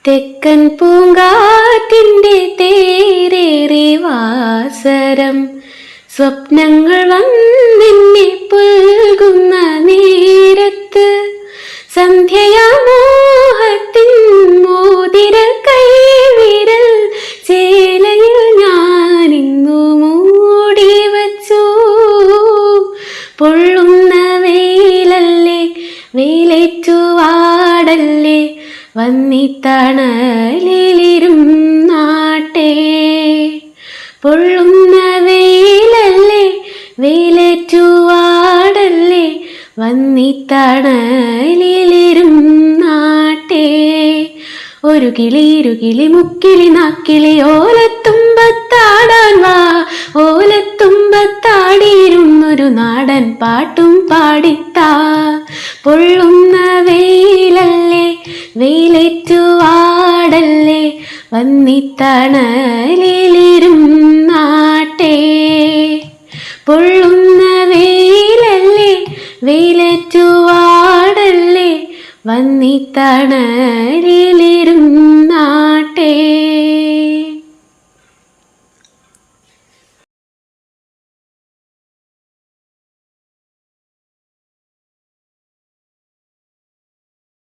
തെക്കൻ പൂങ്കാറ്റിൻ്റെ തേരേറി വാസരം സ്വപ്നങ്ങൾ വന്നെന്നെ പുൽകുന്ന നേരത്ത് സന്ധ്യാമോഹത്തിൻ മോതിര കൈവിരൽ ചേലയിൽ ഞാനിന്നു മൂടി വച്ചു. പൊള്ളുന്ന വെയിലല്ലേ, വെയിലേറ്റു വാടല്ലേ, വന്നിത്തണലിരുന്നാട്ടെ. പൊള്ളുന്ന വെയിലല്ലേ, വെയിലേറ്റു വാടല്ലേ, വന്നിത്തണലിരുന്നാട്ടെ. ഒരു കിളി ഇരുകിളി മുക്കിളി നാക്കിളി ഓലത്തുമ്പത്താടാൻ വാ, ഓലത്തുമ്പത്താടിയിരുന്നൊരു നാടൻ പാട്ടും പാടിത്താ. പൊള്ളുന്ന വെയിലല്ലേ, വെയിലേറ്റു വാടല്ലേ, വന്നിത്തണലിരുന്നാട്ടെ. പൊള്ളുന്ന വെയിലല്ലേ, വെയിലേറ്റു വാടല്ലേ, വന്നിത്തണലിരുന്നാട്ടെ.